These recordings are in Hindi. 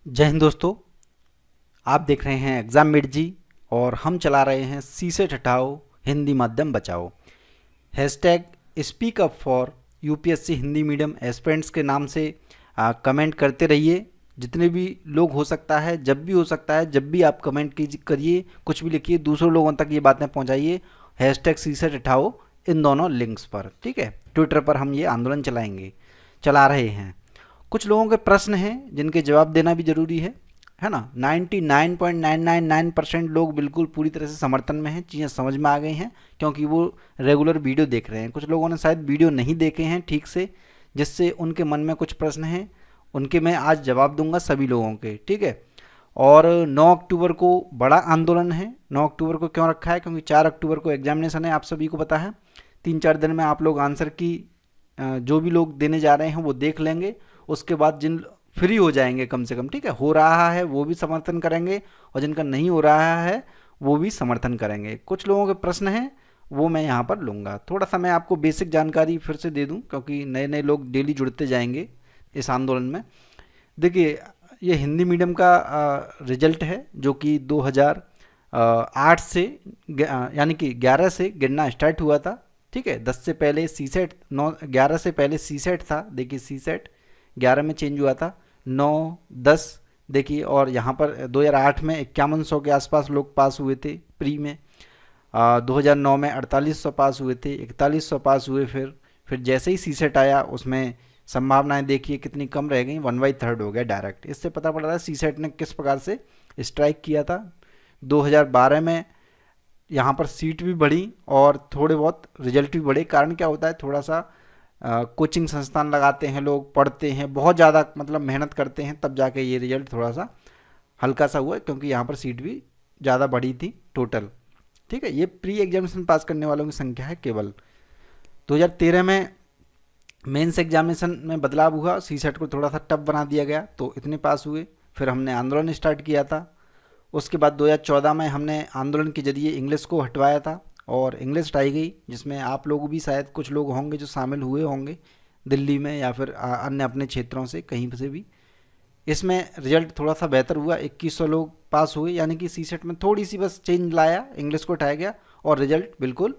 जय हिंद दोस्तों। आप देख रहे हैं एग्जाम मिड जी और हम चला रहे हैं सीसेट हटाओ हिंदी माध्यम बचाओ hashtag speak up for UPSC Hindi medium aspirants के नाम से कमेंट करते रहिए। जितने भी लोग हो सकता है, जब भी हो सकता है, जब भी आप कमेंट करिए, कुछ भी लिखिए, दूसरों लोगों तक ये बातें पहुंचाइए। हैशटैग सीसेट हटाओ इन दोनों लिंक्स पर, ठीक है। ट्विटर पर हम ये आंदोलन चला रहे हैं। कुछ लोगों के प्रश्न हैं जिनके जवाब देना भी जरूरी है ना। 99.999% लोग बिल्कुल पूरी तरह से समर्थन में हैं, चीज़ें समझ में आ गई हैं क्योंकि वो रेगुलर वीडियो देख रहे हैं। कुछ लोगों ने शायद वीडियो नहीं देखे हैं ठीक से, जिससे उनके मन में कुछ प्रश्न हैं, उनके मैं आज जवाब दूंगा सभी लोगों के, ठीक है। और 9 अक्टूबर को बड़ा आंदोलन है। 9 अक्टूबर को क्यों रखा है? क्योंकि 4 अक्टूबर को एग्जामिनेशन है, आप सभी को पता है। 3-4 दिन में आप लोग आंसर की जो भी लोग देने जा रहे हैं वो देख लेंगे। उसके बाद जिन फ्री हो जाएंगे कम से कम, ठीक है, हो रहा है वो भी समर्थन करेंगे और जिनका नहीं हो रहा है वो भी समर्थन करेंगे। कुछ लोगों के प्रश्न हैं वो मैं यहाँ पर लूँगा। थोड़ा सा मैं आपको बेसिक जानकारी फिर से दे दूँ क्योंकि नए नए लोग डेली जुड़ते जाएंगे इस आंदोलन में। देखिए, ये हिंदी मीडियम का रिजल्ट है जो कि 2008 से यानी कि 11 से गिरना स्टार्ट हुआ था, ठीक है। 10 से पहले सी सेट, 9 11 से पहले सी सेट था। देखिए, सी सेट 11 में चेंज हुआ था, 9 10 देखिए। और यहाँ पर 2008 में 5100 के आसपास लोग पास हुए थे प्री में। 2009 में 4800 पास हुए थे, 4100 पास हुए। फिर जैसे ही सी सेट आया उसमें संभावनाएं देखिए कितनी कम रह गई, 1/3 हो गया डायरेक्ट। इससे पता पड़ रहा है सी सेट ने किस प्रकार से स्ट्राइक किया था। 2012 में यहाँ पर सीट भी बढ़ी और थोड़े बहुत रिजल्ट भी बढ़े। कारण क्या होता है, थोड़ा सा कोचिंग संस्थान लगाते हैं लोग, पढ़ते हैं बहुत ज़्यादा, मतलब मेहनत करते हैं, तब जाके ये रिजल्ट थोड़ा सा हल्का सा हुआ क्योंकि यहाँ पर सीट भी ज़्यादा बढ़ी थी टोटल, ठीक है। ये प्री एग्जामिनेशन पास करने वालों की संख्या है केवल। 2013 में मेंस एग्जामिनेशन में बदलाव हुआ, सी सेट को थोड़ा सा टफ बना दिया गया तो इतने पास हुए। फिर हमने आंदोलन स्टार्ट किया था। उसके बाद 2014 में हमने आंदोलन के जरिए इंग्लिश को हटवाया था और इंग्लिश हटाई गई, जिसमें आप लोग भी शायद कुछ लोग होंगे जो शामिल हुए होंगे दिल्ली में या फिर अन्य अपने क्षेत्रों से कहीं से भी। इसमें रिजल्ट थोड़ा सा बेहतर हुआ, 2100 लोग पास हुए, यानी कि सी सेट में थोड़ी सी बस चेंज लाया, इंग्लिश को हटाया गया और रिजल्ट बिल्कुल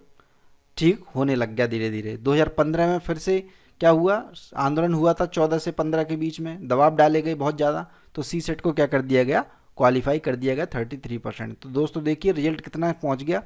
ठीक होने लग गया धीरे धीरे। 2015 में फिर से क्या हुआ, आंदोलन हुआ था 14 से 15 के बीच में, दबाव डाले गए बहुत ज़्यादा, तो सी सेट को क्या कर दिया गया, क्वालिफाई कर दिया गया 33%। तो दोस्तों देखिए रिजल्ट कितना पहुंच गया,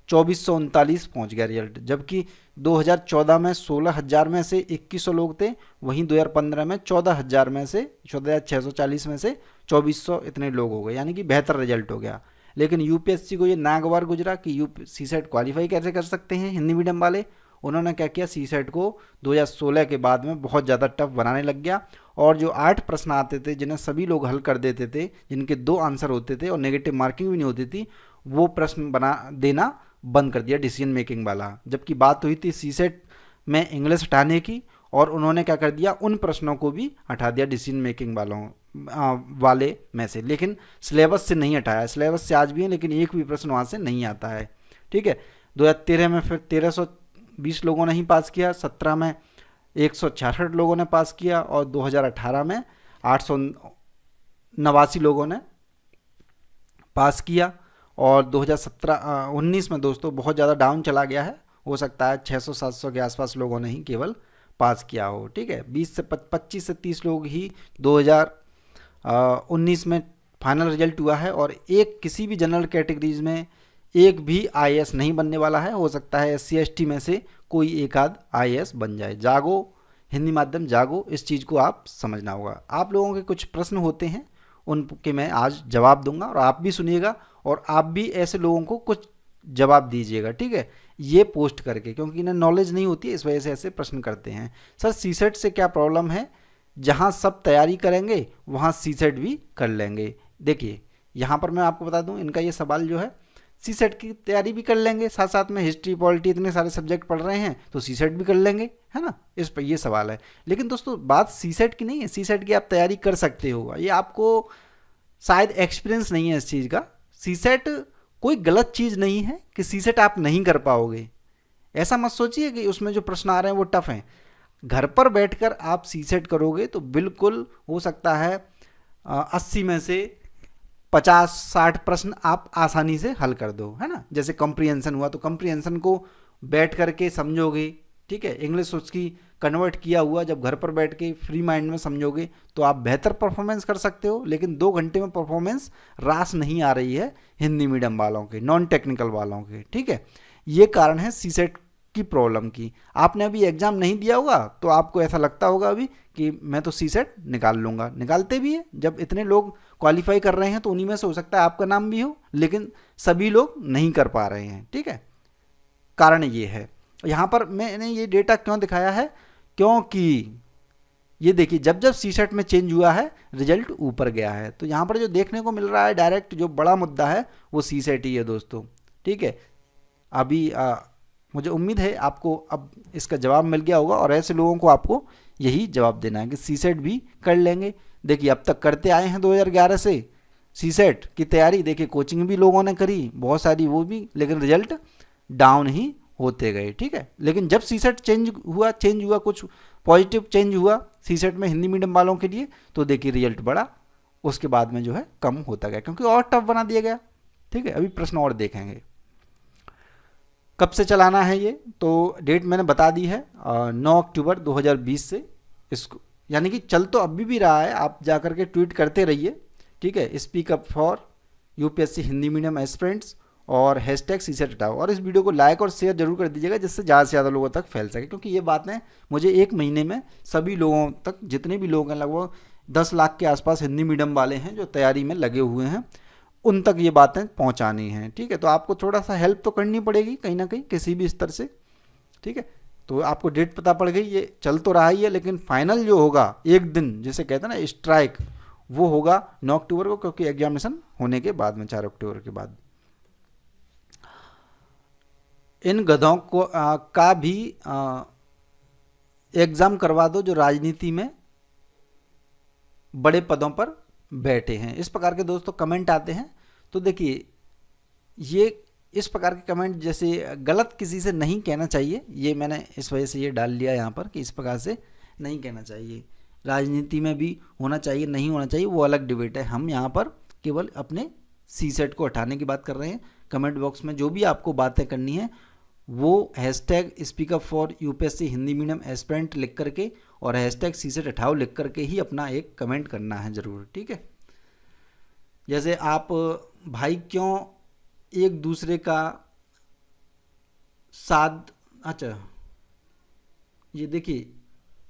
2439 पहुंच गया रिजल्ट। जबकि 2014 में 16,000 में से 2100 लोग थे, वहीं 2015 में 14,000 में से 14,640 में से 2400 इतने लोग हो गए, यानी कि बेहतर रिजल्ट हो गया। लेकिन यूपीएससी को ये नागवार गुजरा कि सी सेट क्वालिफाई कैसे कर सकते हैं हिंदी मीडियम वाले। उन्होंने क्या किया, सी सेट को 2016 के बाद में बहुत ज़्यादा टफ बनाने लग गया और जो 8 प्रश्न आते थे जिन्हें सभी लोग हल कर देते थे, जिनके 2 आंसर होते थे और नेगेटिव मार्किंग भी नहीं होती थी, वो प्रश्न बना देना बंद कर दिया डिसीजन मेकिंग वाला। जबकि बात हुई थी सी सेट में इंग्लिश हटाने की और उन्होंने क्या कर दिया, उन प्रश्नों को भी हटा दिया डिसीजन मेकिंग वाले में से। लेकिन सिलेबस से नहीं हटाया, सिलेबस से आज भी है लेकिन एक भी प्रश्न वहाँ से नहीं आता है, ठीक है। 2013 में फिर 1320 लोगों ने ही पास किया, 17 में 166 लोगों ने पास किया और 2018 में 889 लोगों ने पास किया। और 2017-19 में दोस्तों बहुत ज़्यादा डाउन चला गया है, हो सकता है 600-700 के आसपास लोगों ने ही केवल पास किया हो, ठीक है। 25 से 30 लोग ही 2019 में फाइनल रिजल्ट हुआ है और एक किसी भी जनरल कैटेगरीज में एक भी आईएएस नहीं बनने वाला है। हो सकता है एससी एसटी में से कोई एक आध आईएएस बन जाए। जागो हिंदी माध्यम जागो, इस चीज़ को आप समझना होगा। आप लोगों के कुछ प्रश्न होते हैं उनके मैं आज जवाब दूंगा और आप भी सुनिएगा और आप भी ऐसे लोगों को कुछ जवाब दीजिएगा, ठीक है, ये पोस्ट करके, क्योंकि इन्हें नॉलेज नहीं होती है इस वजह से ऐसे प्रश्न करते हैं। सर सी सेट से क्या प्रॉब्लम है, जहाँ सब तैयारी करेंगे वहाँ सी सेट भी कर लेंगे। देखिए यहाँ पर मैं आपको बता दूँ, इनका ये सवाल जो है, सी सेट की तैयारी भी कर लेंगे, साथ साथ में हिस्ट्री पॉलिटी इतने सारे सब्जेक्ट पढ़ रहे हैं तो सी सेट भी कर लेंगे, है ना। इस पर ये सवाल है। लेकिन दोस्तों बात सी सेट की नहीं है, सी सेट की आप तैयारी कर सकते हो, ये आपको शायद एक्सपीरियंस नहीं है इस चीज़ का। सी सेट कोई गलत चीज़ नहीं है कि सी सेट आप नहीं कर पाओगे, ऐसा मत सोचिए कि उसमें जो प्रश्न आ रहे हैं वो टफ हैं। घर पर बैठकर आप सी सेट करोगे तो बिल्कुल हो सकता है 80 में से 50-60 प्रश्न आप आसानी से हल कर दो, है ना। जैसे कंप्रीहेंशन हुआ तो कंप्रीहेंशन को बैठ करके समझोगे, ठीक है। इंग्लिश उसकी कन्वर्ट किया हुआ जब घर पर बैठ के फ्री माइंड में समझोगे तो आप बेहतर परफॉर्मेंस कर सकते हो। लेकिन 2 घंटे में परफॉर्मेंस रास नहीं आ रही है हिंदी मीडियम वालों के, नॉन टेक्निकल वालों के, ठीक है। ये कारण है सीसेट की प्रॉब्लम की। आपने अभी एग्जाम नहीं दिया होगा तो आपको ऐसा लगता होगा अभी कि मैं तो सीसेट निकाल लूँगा, निकालते भी है। जब इतने लोग क्वालिफाई कर रहे हैं तो उन्हीं में से हो सकता है आपका नाम भी हो, लेकिन सभी लोग नहीं कर पा रहे हैं, ठीक है। कारण ये है। यहाँ पर मैंने ये डेटा क्यों दिखाया है, क्योंकि ये देखिए जब जब सीसेट में चेंज हुआ है रिजल्ट ऊपर गया है। तो यहाँ पर जो देखने को मिल रहा है डायरेक्ट जो बड़ा मुद्दा है वो सीसेट ही है दोस्तों, ठीक है। अभी मुझे उम्मीद है आपको अब इसका जवाब मिल गया होगा और ऐसे लोगों को आपको यही जवाब देना है कि सीसेट भी कर लेंगे। देखिए अब तक करते आए हैं 2011 से सीसेट की तैयारी। देखिए कोचिंग भी लोगों ने करी बहुत सारी, वो भी, लेकिन रिजल्ट डाउन ही होते गए, ठीक है। लेकिन जब सीसेट चेंज हुआ कुछ पॉजिटिव चेंज हुआ सीसेट में हिंदी मीडियम वालों के लिए, तो देखिए रिजल्ट बढ़ा, उसके बाद में जो है कम होता गया क्योंकि और टफ बना दिया गया, ठीक है। अभी प्रश्न और देखेंगे कब से चलाना है ये, तो डेट मैंने बता दी है 9 अक्टूबर 2020 से इसको, यानी कि चल तो अभी भी रहा है। आप जाकर के ट्वीट करते रहिए, ठीक है, speak up for UPSC Hindi medium aspirants और हैशटैग सीसेट हटाओ। और इस वीडियो को लाइक और शेयर जरूर कर दीजिएगा जिससे ज़्यादा से ज़्यादा लोगों तक फैल सके, क्योंकि ये बातें मुझे 1 महीने में सभी लोगों तक, जितने भी लोग हैं, लगभग 10 लाख के आसपास हिंदी मीडियम वाले हैं जो तैयारी में लगे हुए हैं, उन तक ये बातें पहुंचानी हैं, ठीक है। तो आपको थोड़ा सा हेल्प तो करनी पड़ेगी कहीं ना कहीं किसी भी स्तर से, ठीक है। तो आपको डेट पता पड़ गई, ये चल तो रहा ही है, लेकिन फाइनल जो होगा एक दिन जिसे कहते हैं ना स्ट्राइक, वो होगा 9 अक्टूबर को, क्योंकि एग्जामिनेशन होने के बाद में 4 अक्टूबर के बाद। इन गधों को का भी एग्जाम करवा दो जो राजनीति में बड़े पदों पर बैठे हैं। इस प्रकार के दोस्तों कमेंट आते हैं। तो देखिए ये इस प्रकार के कमेंट जैसे गलत किसी से नहीं कहना चाहिए, ये मैंने इस वजह से ये डाल लिया यहाँ पर कि इस प्रकार से नहीं कहना चाहिए। राजनीति में भी होना चाहिए नहीं होना चाहिए वो अलग डिबेट है। हम यहाँ पर केवल अपने सीसेट को हटाने की बात कर रहे हैं। कमेंट बॉक्स में जो भी आपको बातें करनी है वो hashtag speak up for UPSC Hindi medium aspirant लिख करके और हैशटैग सीसेट हटाओ लिख करके ही अपना एक कमेंट करना है ज़रूर, ठीक है। जैसे आप भाई क्यों एक दूसरे का साथ, अच्छा ये देखिए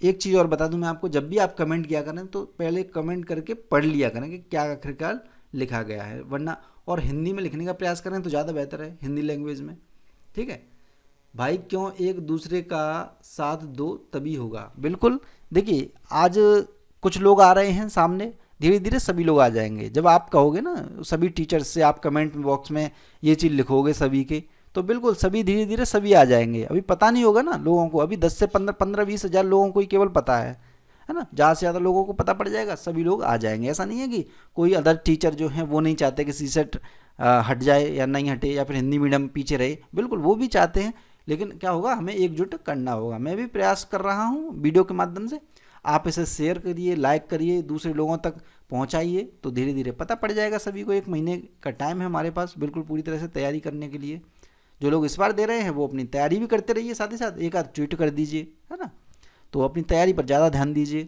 एक चीज़ और बता दूं मैं आपको, जब भी आप कमेंट किया करें तो पहले कमेंट करके पढ़ लिया करें कि क्या आखिरकार लिखा गया है, वरना और हिंदी में लिखने का प्रयास करें तो ज़्यादा बेहतर है, हिंदी लैंग्वेज में, ठीक है। भाई क्यों एक दूसरे का साथ दो तभी होगा, बिल्कुल। देखिए आज कुछ लोग आ रहे हैं सामने, धीरे धीरे सभी लोग आ जाएंगे। जब आप कहोगे ना सभी टीचर्स से, आप कमेंट बॉक्स में ये चीज़ लिखोगे सभी के, तो बिल्कुल सभी धीरे धीरे सभी आ जाएंगे। अभी पता नहीं होगा ना लोगों को, अभी 10 से 15-20 हज़ार लोगों को ही केवल पता है ना। ज़्यादा से ज़्यादा लोगों को पता पड़ जाएगा, सभी लोग आ जाएंगे। ऐसा नहीं है कि कोई अदर टीचर जो हैं वो नहीं चाहते कि सीसेट हट जाए या नहीं हटे या फिर हिंदी मीडियम पीछे रहे, बिल्कुल वो भी चाहते हैं। लेकिन क्या होगा, हमें एकजुट करना होगा। मैं भी प्रयास कर रहा हूँ वीडियो के माध्यम से, आप इसे शेयर करिए, लाइक करिए, दूसरे लोगों तक पहुंचाइए, तो धीरे धीरे पता पड़ जाएगा सभी को। 1 महीने का टाइम है हमारे पास बिल्कुल पूरी तरह से तैयारी करने के लिए। जो लोग इस बार दे रहे हैं वो अपनी तैयारी भी करते रहिए, साथ ही साथ एक आध ट्वीट कर दीजिए, है ना। तो अपनी तैयारी पर ज़्यादा ध्यान दीजिए।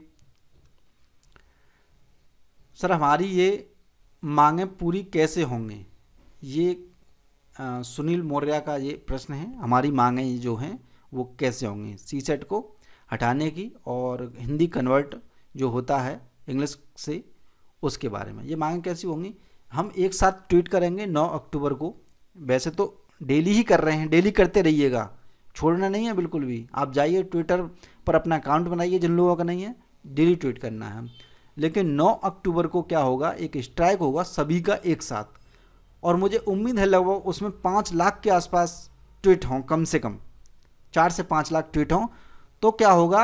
सर हमारी ये मांगें पूरी कैसे होंगी, ये सुनील मौर्य का ये प्रश्न है। हमारी मांगें जो हैं वो कैसे होंगी सीसेट को हटाने की और हिंदी कन्वर्ट जो होता है इंग्लिश से उसके बारे में, ये मांगें कैसी होंगी। हम एक साथ ट्वीट करेंगे 9 अक्टूबर को। वैसे तो डेली ही कर रहे हैं, डेली करते रहिएगा, छोड़ना नहीं है बिल्कुल भी। आप जाइए ट्विटर पर अपना अकाउंट बनाइए, जिन लोगों का नहीं है डेली ट्वीट करना है। लेकिन 9 अक्टूबर को क्या होगा, एक स्ट्राइक होगा सभी का एक साथ, और मुझे उम्मीद है लगभग उसमें 5 लाख के आसपास ट्वीट हों, कम से कम 4 से 5 लाख ट्वीट हों। तो क्या होगा,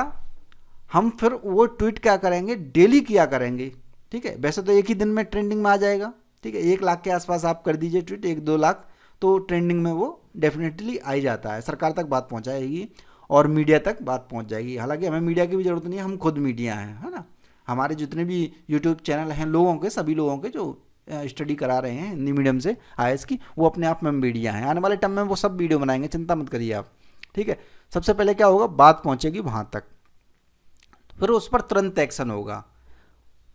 हम फिर वो ट्वीट क्या करेंगे, डेली किया करेंगे, ठीक है। वैसे तो एक ही दिन में ट्रेंडिंग में आ जाएगा, ठीक है। 1 लाख के आसपास आप कर दीजिए ट्वीट, 1-2 लाख, तो ट्रेंडिंग में वो डेफिनेटली आ ही जाता है। सरकार तक बात पहुंचाएगी और मीडिया तक बात पहुंच जाएगी। हालांकि हमें मीडिया की भी ज़रूरत नहीं है, हम खुद मीडिया हैं, है ना। हमारे जितने भी यूट्यूब चैनल हैं लोगों के, सभी लोगों के जो स्टडी करा रहे हैं हिंदी मीडियम से आईएएस की, वो अपने आप में मीडिया हैं। आने वाले टाइम में वो सब वीडियो बनाएंगे, चिंता मत करिए आप, ठीक है। सबसे पहले क्या होगा, बात पहुंचेगी वहाँ तक, फिर उस पर तुरंत एक्शन होगा।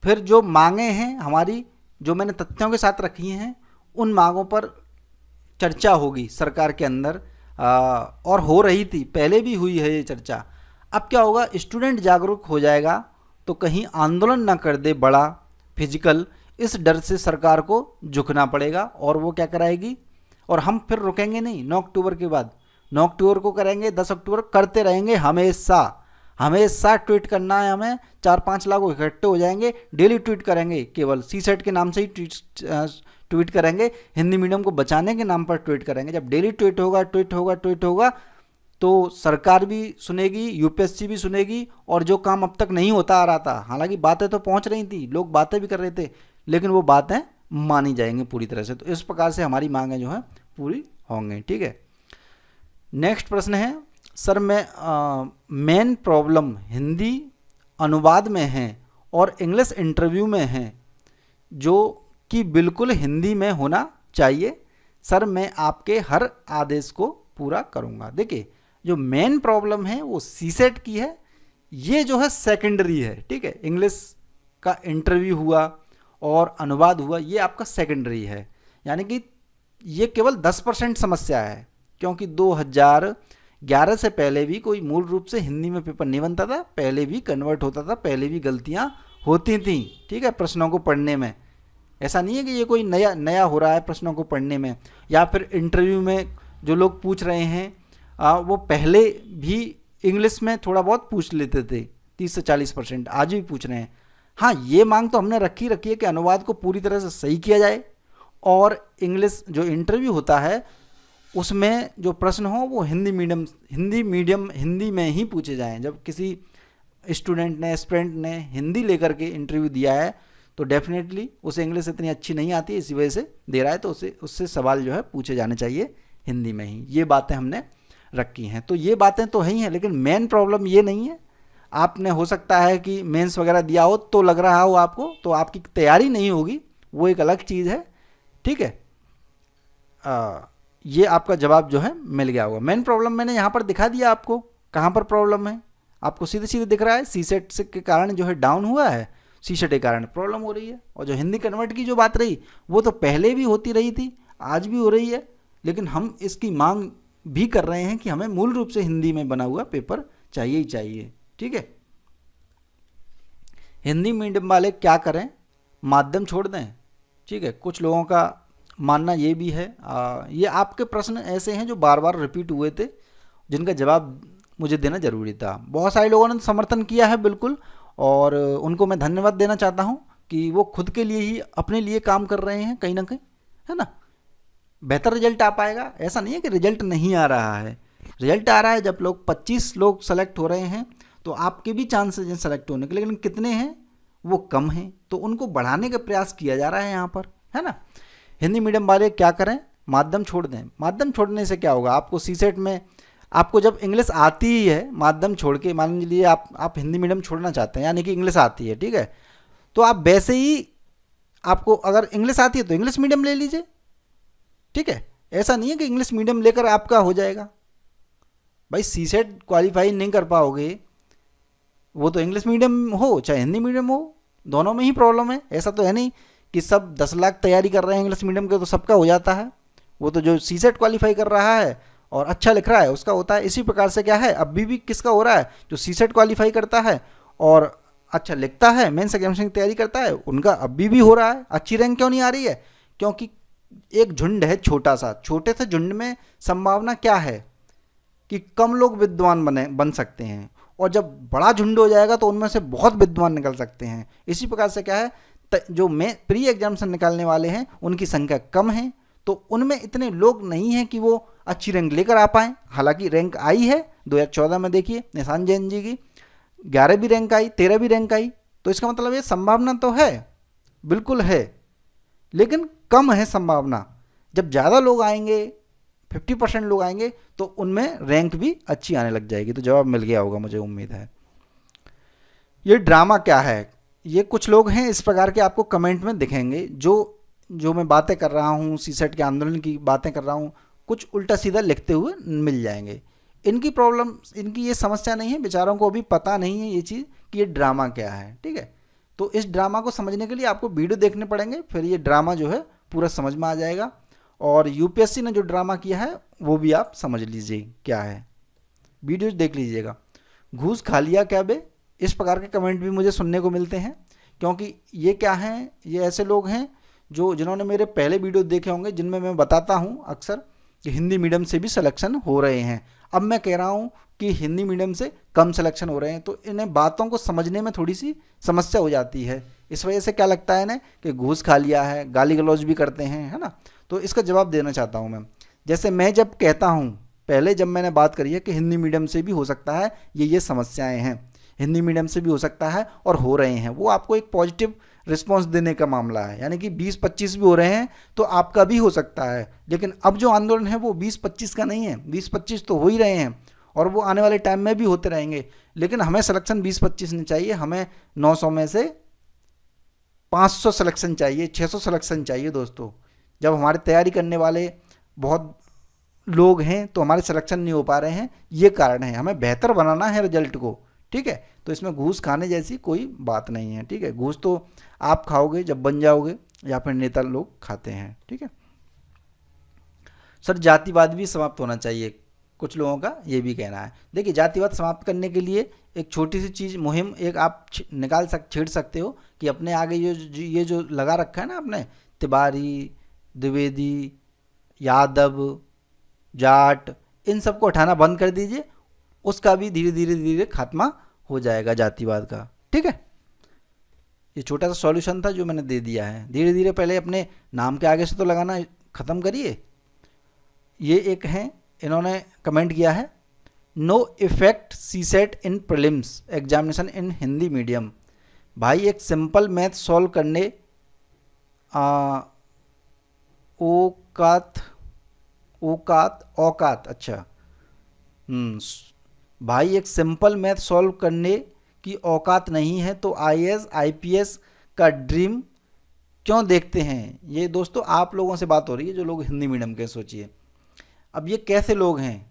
फिर जो मांगे हैं हमारी, जो मैंने तथ्यों के साथ रखी हैं, उन मांगों पर चर्चा होगी सरकार के अंदर, और हो रही थी, पहले भी हुई है ये चर्चा। अब क्या होगा, स्टूडेंट जागरूक हो जाएगा तो कहीं आंदोलन ना कर दे बड़ा फिजिकल, इस डर से सरकार को झुकना पड़ेगा और वो क्या कराएगी। और हम फिर रुकेंगे नहीं, 9 अक्टूबर के बाद, 9 अक्टूबर को करेंगे, 10 अक्टूबर करते रहेंगे, हमेशा हमेशा ट्वीट करना है हमें। 4-5 लाख इकट्ठे हो जाएंगे, डेली ट्वीट करेंगे, केवल सीसेट के नाम से ही ट्वीट करेंगे, हिंदी मीडियम को बचाने के नाम पर ट्वीट करेंगे। जब डेली ट्वीट होगा तो सरकार भी सुनेगी, यूपीएससी भी सुनेगी, और जो काम अब तक नहीं होता आ रहा था, हालांकि बातें तो पहुंच रही थी, लोग बातें भी कर रहे थे, लेकिन वो बातें मानी जाएंगी पूरी तरह से। तो इस प्रकार से हमारी मांगें जो है पूरी होंगी, ठीक है। नेक्स्ट प्रश्न है, सर मेन प्रॉब्लम हिंदी अनुवाद में है और इंग्लिश इंटरव्यू में है, जो कि बिल्कुल हिंदी में होना चाहिए। सर मैं आपके हर आदेश को पूरा करूंगा। देखिए, जो मेन प्रॉब्लम है वो सीसेट की है, ये जो है सेकेंडरी है, ठीक है। इंग्लिश का इंटरव्यू हुआ और अनुवाद हुआ, ये आपका सेकेंडरी है, यानी कि ये केवल 10% समस्या है, क्योंकि 2011 से पहले भी कोई मूल रूप से हिंदी में पेपर नहीं बनता था, पहले भी कन्वर्ट होता था, पहले भी गलतियां होती थी, ठीक है, प्रश्नों को पढ़ने में। ऐसा नहीं है कि ये कोई नया हो रहा है प्रश्नों को पढ़ने में, या फिर इंटरव्यू में जो लोग पूछ रहे हैं वो पहले भी इंग्लिश में थोड़ा बहुत पूछ लेते थे, 30 से 40%, आज भी पूछ रहे हैं। हाँ, ये मांग तो हमने रखी है कि अनुवाद को पूरी तरह से सही किया जाए, और इंग्लिश जो इंटरव्यू होता है उसमें जो प्रश्न हो वो हिंदी में ही पूछे जाएं। जब किसी स्टूडेंट ने, एस्पिरेंट ने हिंदी लेकर के इंटरव्यू दिया है तो डेफिनेटली उसे इंग्लिश इतनी अच्छी नहीं आती, इसी वजह से दे रहा है, तो उससे सवाल जो है पूछे जाने चाहिए हिंदी में ही। ये बातें हमने रखी हैं, तो ये बातें तो ही हैं, लेकिन मेन प्रॉब्लम ये नहीं है। आपने हो सकता है कि मेंस वगैरह दिया हो तो लग रहा हो आपको, तो आपकी तैयारी नहीं होगी, वो एक अलग चीज़ है, ठीक है। ये आपका जवाब जो है मिल गया होगा। मेन प्रॉब्लम मैंने यहाँ पर दिखा दिया आपको, कहाँ पर प्रॉब्लम है, आपको सीधे सीधे दिख रहा है, सीसेट के कारण जो है डाउन हुआ है, सीसेट के कारण प्रॉब्लम हो रही है। और जो हिंदी कन्वर्ट की जो बात रही, वो तो पहले भी होती रही थी, आज भी हो रही है, लेकिन हम इसकी मांग भी कर रहे हैं कि हमें मूल रूप से हिंदी में बना हुआ पेपर चाहिए ही चाहिए, ठीक है। हिंदी मीडियम वाले क्या करें, माध्यम छोड़ दें, ठीक है। कुछ लोगों का मानना ये भी है, ये आपके प्रश्न ऐसे हैं जो बार बार रिपीट हुए थे, जिनका जवाब मुझे देना जरूरी था। बहुत सारे लोगों ने समर्थन किया है बिल्कुल, और उनको मैं धन्यवाद देना चाहता हूँ कि वो खुद के लिए ही, अपने लिए काम कर रहे हैं कहीं ना कहीं, है ना। बेहतर रिजल्ट आ पाएगा, ऐसा नहीं है कि रिजल्ट नहीं आ रहा है, रिजल्ट आ रहा है। जब 25 लोग सेलेक्ट हो रहे हैं तो आपके भी चांसेस हैं सेलेक्ट होने के, लेकिन कितने हैं वो कम हैं, तो उनको बढ़ाने का प्रयास किया जा रहा है यहाँ पर, है ना। हिंदी मीडियम वाले क्या करें, माध्यम छोड़ दें। माध्यम छोड़ने से क्या होगा, आपको सीसेट में, आपको जब इंग्लिश आती ही है, माध्यम छोड़ के, मान लीजिए आप हिंदी मीडियम छोड़ना चाहते हैं, यानी कि इंग्लिश आती है, ठीक है, तो आप वैसे ही, आपको अगर इंग्लिश आती है तो इंग्लिश मीडियम ले लीजिए, ठीक है। ऐसा नहीं है कि इंग्लिश मीडियम लेकर आपका हो जाएगा, भाई सीसेट क्वालिफाई नहीं कर पाओगे, वो तो इंग्लिश मीडियम हो चाहे हिंदी मीडियम हो, दोनों में ही प्रॉब्लम है। ऐसा तो है नहीं कि सब 10 लाख तैयारी कर रहे हैं इंग्लिश मीडियम के तो सबका हो जाता है, वो तो जो सीसेट क्वालिफाई कर रहा है और अच्छा लिख रहा है उसका होता है। इसी प्रकार से क्या है, अभी भी किसका हो रहा है, जो सीसेट क्वालिफाई करता है और अच्छा लिखता है, मेंस एग्जामिनेशन की तैयारी करता है, उनका अभी भी हो रहा है। अच्छी रैंक क्यों नहीं आ रही है, क्योंकि एक झुंड है छोटा सा, छोटे से झुंड में संभावना क्या है कि कम लोग विद्वान बन सकते हैं, और जब बड़ा झुंड हो जाएगा तो उनमें से बहुत विद्वान निकल सकते हैं। इसी प्रकार से क्या है, जो प्री एग्जामिनेशन निकालने वाले हैं उनकी संख्या कम है, तो उनमें इतने लोग नहीं हैं कि वो अच्छी रैंक लेकर आ पाएँ। हालांकि रैंक आई है 2014 में, देखिए निशान जैन जी की 11 भी रैंक आई, 13 भी रैंक आई, तो इसका मतलब ये संभावना तो है, बिल्कुल है, लेकिन कम है संभावना। जब ज़्यादा लोग आएंगे, 50% लोग आएंगे, तो उनमें रैंक भी अच्छी आने लग जाएगी। तो जवाब मिल गया होगा, मुझे उम्मीद है। ये ड्रामा क्या है, ये कुछ लोग हैं इस प्रकार के आपको कमेंट में दिखेंगे, जो मैं बातें कर रहा हूँ, सीसेट के आंदोलन की बातें कर रहा हूँ, कुछ उल्टा सीधा लिखते हुए मिल जाएंगे। इनकी प्रॉब्लम, इनकी ये समस्या नहीं है, बेचारों को अभी पता नहीं है ये चीज़ कि ये ड्रामा क्या है। ठीक है, तो इस ड्रामा को समझने के लिए आपको वीडियो देखने पड़ेंगे, फिर ये ड्रामा जो है पूरा समझ में आ जाएगा। और यूपीएससी ने जो ड्रामा किया है वो भी आप समझ लीजिए क्या है, वीडियो देख लीजिएगा। घूस खा लिया क्या बे, इस प्रकार के कमेंट भी मुझे सुनने को मिलते हैं, क्योंकि ये क्या हैं, ये ऐसे लोग हैं जिन्होंने मेरे पहले वीडियो देखे होंगे, जिनमें मैं बताता हूँ अक्सर कि हिंदी मीडियम से भी सिलेक्शन हो रहे हैं। अब मैं कह रहा हूँ कि हिंदी मीडियम से कम सिलेक्शन हो रहे हैं, तो इन्हें बातों को समझने में थोड़ी सी समस्या हो जाती है। इस वजह से क्या लगता है इन्हें कि घूस खा लिया है, गाली गलौज भी करते हैं, है ना। तो इसका जवाब देना चाहता हूँ मैं। जैसे मैं जब कहता हूँ, पहले जब मैंने बात करी है कि हिंदी मीडियम से भी हो सकता है, ये समस्याएं हैं, हिंदी मीडियम से भी हो सकता है और हो रहे हैं, वो आपको एक पॉजिटिव रिस्पांस देने का मामला है। यानी कि 20-25 भी हो रहे हैं तो आपका भी हो सकता है। लेकिन अब जो आंदोलन है वो 20-25 का नहीं है, 20-25 तो हो ही रहे हैं और वो आने वाले टाइम में भी होते रहेंगे। लेकिन हमें सिलेक्शन 20-25 नहीं चाहिए, हमें 900 में से 500 सिलेक्शन चाहिए, 600 सिलेक्शन चाहिए दोस्तों। जब हमारी तैयारी करने वाले बहुत लोग हैं तो हमारे सिलेक्शन नहीं हो पा रहे हैं, ये कारण है। हमें बेहतर बनाना है रिजल्ट को। ठीक है, तो इसमें घूस खाने जैसी कोई बात नहीं है। ठीक है, घूस तो आप खाओगे जब बन जाओगे, या फिर नेता लोग खाते हैं। ठीक है सर, जातिवाद भी समाप्त होना चाहिए, कुछ लोगों का ये भी कहना है। देखिए, जातिवाद समाप्त करने के लिए एक छोटी सी चीज़ मुहिम एक आप छेड़ सकते हो कि अपने आगे ये जो लगा रखा है ना आपने, तिवारी, द्विवेदी, यादव, जाट, इन सबको हटाना बंद कर दीजिए, उसका भी धीरे धीरे खात्मा हो जाएगा जातिवाद का। ठीक है, ये छोटा सा सॉल्यूशन था जो मैंने दे दिया है। धीरे धीरे पहले अपने नाम के आगे से तो लगाना ख़त्म करिए। ये एक हैं, इन्होंने कमेंट किया है, no effect CSAT in prelims examination in Hindi medium. भाई एक सिंपल मैथ सॉल्व करने औकात अच्छा भाई एक सिंपल मैथ सॉल्व करने की औकात नहीं है तो आईएएस आईपीएस का ड्रीम क्यों देखते हैं। ये दोस्तों आप लोगों से बात हो रही है जो लोग हिंदी मीडियम के। सोचिए अब ये कैसे लोग हैं,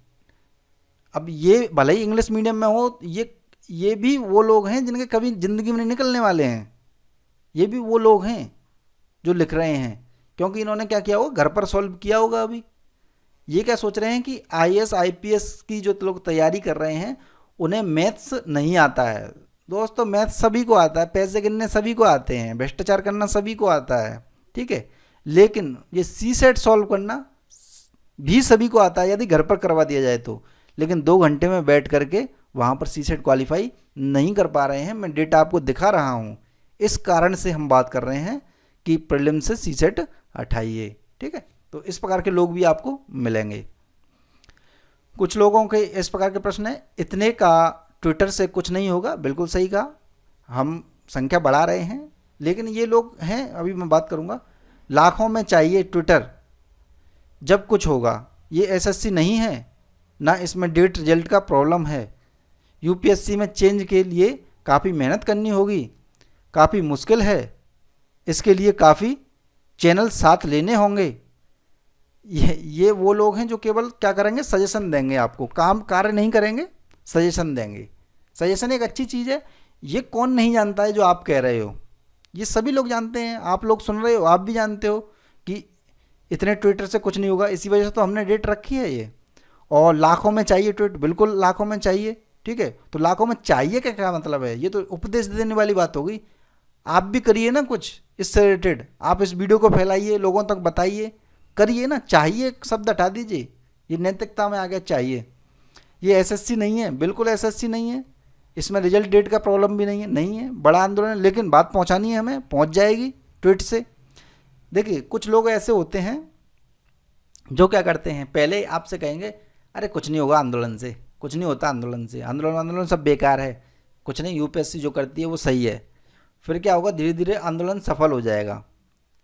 अब ये भले ही इंग्लिश मीडियम में हो, ये भी वो लोग हैं जिनके कभी ज़िंदगी में नहीं निकलने वाले हैं। ये भी वो लोग हैं जो लिख रहे हैं, क्योंकि इन्होंने क्या किया होगा, घर पर सॉल्व किया होगा। अभी ये क्या सोच रहे हैं कि आईएएस आईपीएस की जो लोग तैयारी कर रहे हैं उन्हें मैथ्स नहीं आता है। दोस्तों मैथ्स सभी को आता है, पैसे गिनने सभी को आते हैं, भ्रष्टाचार करना सभी को आता है। ठीक है, लेकिन ये सीसेट सॉल्व करना भी सभी को आता है यदि घर पर करवा दिया जाए तो। लेकिन 2 घंटे में बैठ करके वहाँ पर सीसेट क्वालिफाई नहीं कर पा रहे हैं। मैं डेटा आपको दिखा रहा हूँ, इस कारण से हम बात कर रहे हैं कि प्रीलिम से सीसेट हटाइए। ठीक है, तो इस प्रकार के लोग भी आपको मिलेंगे। कुछ लोगों के इस प्रकार के प्रश्न है, इतने का ट्विटर से कुछ नहीं होगा। बिल्कुल सही कहा, हम संख्या बढ़ा रहे हैं, लेकिन ये लोग हैं, अभी मैं बात करूंगा, लाखों में चाहिए ट्विटर जब कुछ होगा। ये एसएससी नहीं है ना, इसमें डेट रिजल्ट का प्रॉब्लम है। यूपीएससी में चेंज के लिए काफ़ी मेहनत करनी होगी, काफ़ी मुश्किल है, इसके लिए काफ़ी चैनल साथ लेने होंगे। ये वो लोग हैं जो केवल क्या करेंगे, सजेशन देंगे आपको, काम कार्य नहीं करेंगे, सजेशन देंगे। सजेशन एक अच्छी चीज़ है, ये कौन नहीं जानता है जो आप कह रहे हो, ये सभी लोग जानते हैं। आप लोग सुन रहे हो, आप भी जानते हो कि इतने ट्विटर से कुछ नहीं होगा, इसी वजह से तो हमने डेट रखी है ये। और लाखों में चाहिए ट्वीट, बिल्कुल लाखों में चाहिए। ठीक है, तो लाखों में चाहिए का क्या मतलब है, ये तो उपदेश देने वाली बात हो गई। आप भी करिए ना कुछ इससे रिलेटेड, आप इस वीडियो को फैलाइए, लोगों तक बताइए, करिए ना। चाहिए शब्द हटा दीजिए, ये नैतिकता में आ गया चाहिए। ये एसएससी नहीं है, बिल्कुल एसएससी नहीं है, इसमें रिजल्ट डेट का प्रॉब्लम भी नहीं है। बड़ा आंदोलन है, लेकिन बात पहुंचानी है हमें, पहुंच जाएगी ट्वीट से। देखिए कुछ लोग ऐसे होते हैं जो क्या करते हैं, पहले आपसे कहेंगे अरे कुछ नहीं होगा आंदोलन से, कुछ नहीं होता आंदोलन से, आंदोलन सब बेकार है, कुछ नहीं, यूपीएससी जो करती है वो सही है। फिर क्या होगा, धीरे धीरे आंदोलन सफल हो जाएगा।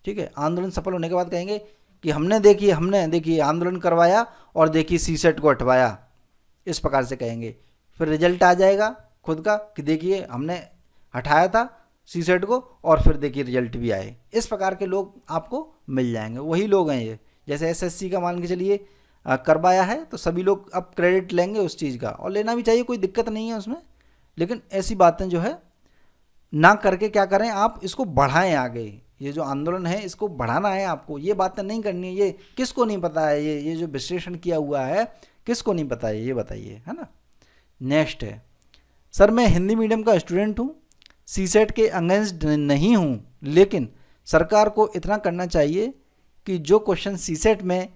ठीक है, आंदोलन सफल होने के बाद कहेंगे कि हमने देखिए आंदोलन करवाया और देखिए सीसेट को हटवाया, इस प्रकार से कहेंगे। फिर रिजल्ट आ जाएगा खुद का कि देखिए हमने हटाया था, सीसेट को, और फिर देखिए रिजल्ट भी आए। इस प्रकार के लोग आपको मिल जाएंगे, वही लोग हैं ये। जैसे एसएससी का मान के चलिए करवाया है, तो सभी लोग अब क्रेडिट लेंगे उस चीज़ का, और लेना भी चाहिए, कोई दिक्कत नहीं है उसमें। लेकिन ऐसी बातें जो है ना करके क्या करें, आप इसको बढ़ाएं आगे। ये जो आंदोलन है इसको बढ़ाना है आपको, ये बातें नहीं करनी है। ये किसको नहीं पता है, ये जो विश्लेषण किया हुआ है किसको नहीं पता है, ये बताइए, है ना। नेक्स्ट है, सर मैं हिंदी मीडियम का स्टूडेंट हूँ, सीसेट के अगेंस्ट नहीं हूँ, लेकिन सरकार को इतना करना चाहिए कि जो क्वेश्चन सीसेट में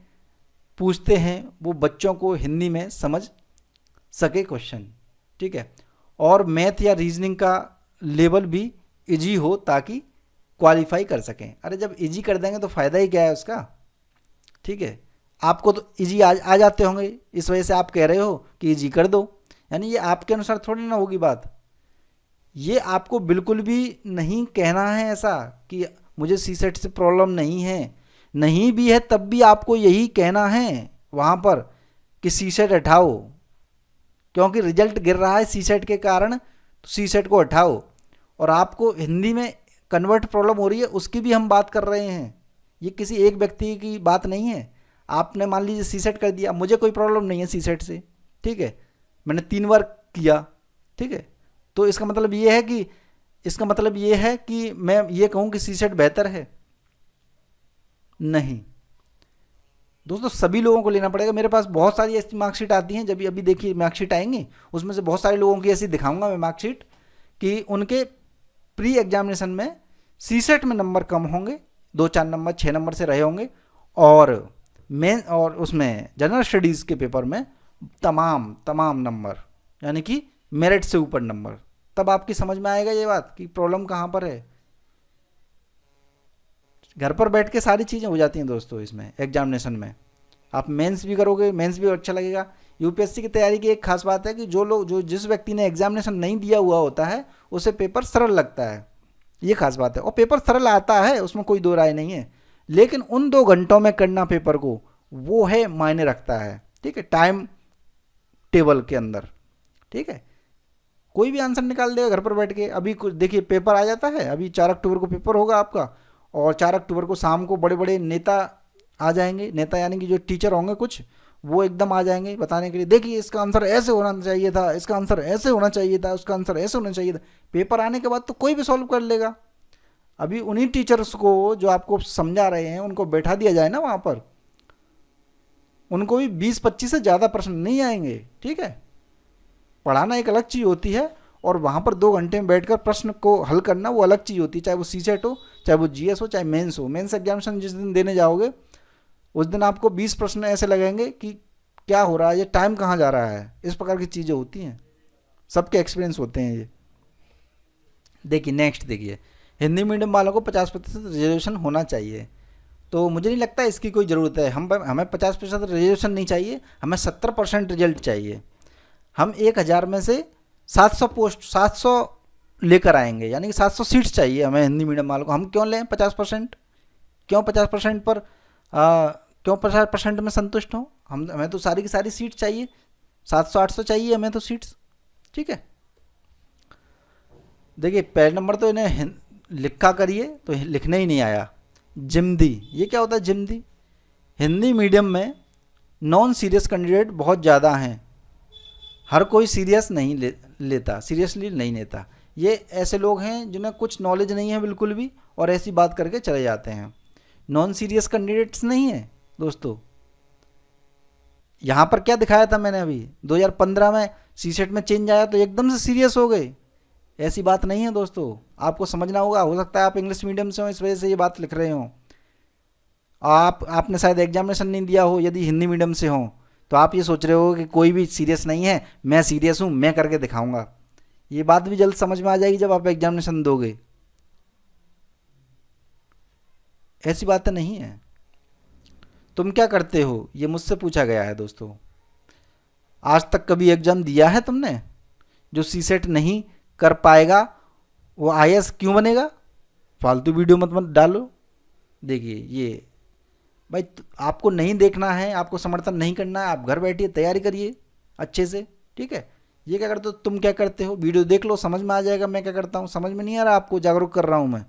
पूछते हैं वो बच्चों को हिंदी में समझ सके क्वेश्चन, ठीक है। और मैथ या रीजनिंग का लेवल भी इजी हो ताकि क्वालिफाई कर सकें। अरे जब इजी कर देंगे तो फ़ायदा ही क्या है उसका, ठीक है। आपको तो इजी आ जाते होंगे, इस वजह से आप कह रहे हो कि इजी कर दो, यानी ये आपके अनुसार थोड़ी ना होगी बात। ये आपको बिल्कुल भी नहीं कहना है ऐसा कि मुझे सीसेट से प्रॉब्लम नहीं है, नहीं भी है तब भी आपको यही कहना है वहाँ पर कि सीसेट हटाओ, क्योंकि रिजल्ट गिर रहा है सीसेट के कारण, तो सीसेट को हटाओ। और आपको हिंदी में कन्वर्ट प्रॉब्लम हो रही है उसकी भी हम बात कर रहे हैं, ये किसी एक व्यक्ति की बात नहीं है। आपने मान लीजिए सीसेट कर दिया, मुझे कोई प्रॉब्लम नहीं है सीसेट से, ठीक है, मैंने 3 बार किया, ठीक है, तो इसका मतलब ये है कि मैं ये कहूँ कि सीसेट बेहतर है? नहीं दोस्तों, सभी लोगों को लेना पड़ेगा। मेरे पास बहुत सारी ऐसी मार्कशीट आती हैं, जब अभी देखिए मार्कशीट आएंगी उसमें से बहुत सारे लोगों की ऐसी दिखाऊंगा मैं मार्कशीट कि उनके प्री एग्जामिनेशन में सीसेट में नंबर कम होंगे, 2-4 नंबर 6 नंबर से रहे होंगे, और उसमें जनरल स्टडीज़ के पेपर में तमाम नंबर, यानी कि मेरिट से ऊपर नंबर। तब आपकी समझ में आएगा ये बात कि प्रॉब्लम कहाँ पर है। घर पर बैठ के सारी चीज़ें हो जाती हैं दोस्तों इसमें एग्जामिनेशन में। आप मेंस भी करोगे, मेंस भी अच्छा लगेगा। यूपीएससी की तैयारी की एक खास बात है कि जिस व्यक्ति ने एग्जामिनेशन नहीं दिया हुआ होता है उसे पेपर सरल लगता है, ये खास बात है। और पेपर सरल आता है, उसमें कोई दो राय नहीं है, लेकिन उन 2 घंटों में करना पेपर को, वो है मायने रखता है, ठीक है, टाइम टेबल के अंदर, ठीक है। कोई भी आंसर निकाल देगा घर पर बैठ के। अभी कुछ देखिए पेपर आ जाता है, अभी 4 अक्टूबर को पेपर होगा आपका, और 4 अक्टूबर को शाम को बड़े बड़े नेता आ जाएंगे, नेता यानी कि जो टीचर होंगे कुछ, वो एकदम आ जाएंगे बताने के लिए, देखिए इसका आंसर ऐसे होना चाहिए था, इसका आंसर ऐसे होना चाहिए था, उसका आंसर ऐसे होना चाहिए था। पेपर आने के बाद तो कोई भी सॉल्व कर लेगा। अभी उन्हीं टीचर्स को जो आपको समझा रहे हैं उनको बैठा दिया जाए ना वहाँ पर, उनको भी 20-25 से ज़्यादा प्रश्न नहीं आएंगे, ठीक है। पढ़ाना एक अलग चीज़ होती है, और वहाँ पर 2 घंटे में बैठकर प्रश्न को हल करना वो अलग चीज़ होती है, चाहे वो सीसेट हो, चाहे वो जीएस हो, चाहे मेंस हो। मेंस एग्जामिनेशन जिस दिन देने जाओगे उस दिन आपको 20 प्रश्न ऐसे लगेंगे कि क्या हो रहा है, ये टाइम कहाँ जा रहा है, इस प्रकार की चीज़ें होती हैं, सबके एक्सपीरियंस होते हैं ये। देखिए नेक्स्ट, देखिए हिंदी मीडियम वालों को 50% रिजर्वेशन होना चाहिए, तो मुझे नहीं लगता इसकी कोई ज़रूरत है। हमें 50% रिजर्वेशन नहीं चाहिए, हमें 70% रिजल्ट चाहिए। हम 1000 में से 700 लेकर आएंगे, यानी कि 700 सीट्स चाहिए हमें हिंदी मीडियम वालों को। हम क्यों लें 50%? क्यों 50% पर क्यों 50% में संतुष्ट हो? हमें तो सारी की सारी सीट चाहिए, 700-800 चाहिए हमें तो सीट्स, ठीक है। देखिए पहले नंबर तो इन्हें लिखा करिए तो लिखने ही नहीं आया, जिमदी। ये क्या होता है जिमदी? हिंदी मीडियम में नॉन सीरियस कैंडिडेट बहुत ज़्यादा हैं, हर कोई सीरियस नहीं लेता, सीरियसली नहीं लेता। ये ऐसे लोग हैं जिन्हें कुछ नॉलेज नहीं है बिल्कुल भी, और ऐसी बात करके चले जाते हैं। नॉन सीरियस कैंडिडेट्स नहीं है दोस्तों। यहाँ पर क्या दिखाया था मैंने अभी, 2015 में सीसेट में चेंज आया तो एकदम से सीरियस हो गए, ऐसी बात नहीं है दोस्तों। आपको समझना होगा, हो सकता है आप इंग्लिश मीडियम से हो इस वजह से ये बात लिख रहे हो, आपने शायद एग्जामिनेशन नहीं दिया हो यदि हिंदी मीडियम से हो, तो आप ये सोच रहे हो कि कोई भी सीरियस नहीं है, मैं सीरियस हूँ, मैं करके दिखाऊंगा। ये बात भी जल्द समझ में आ जाएगी जब आप एग्जामिनेशन दोगे। ऐसी बातें नहीं है। तुम क्या करते हो, ये मुझसे पूछा गया है दोस्तों। आज तक कभी एग्जाम दिया है तुमने? जो सीसेट नहीं कर पाएगा वो आईएएस क्यों बनेगा? फालतू वीडियो मत डालो। देखिए ये भाई, आपको नहीं देखना है, आपको समर्थन नहीं करना है, आप घर बैठिए, तैयारी करिए अच्छे से, ठीक है। ये क्या करते हो, तुम क्या करते हो, वीडियो देख लो, समझ में आ जाएगा मैं क्या करता हूँ। समझ में नहीं आ रहा आपको, जागरूक कर रहा हूँ मैं।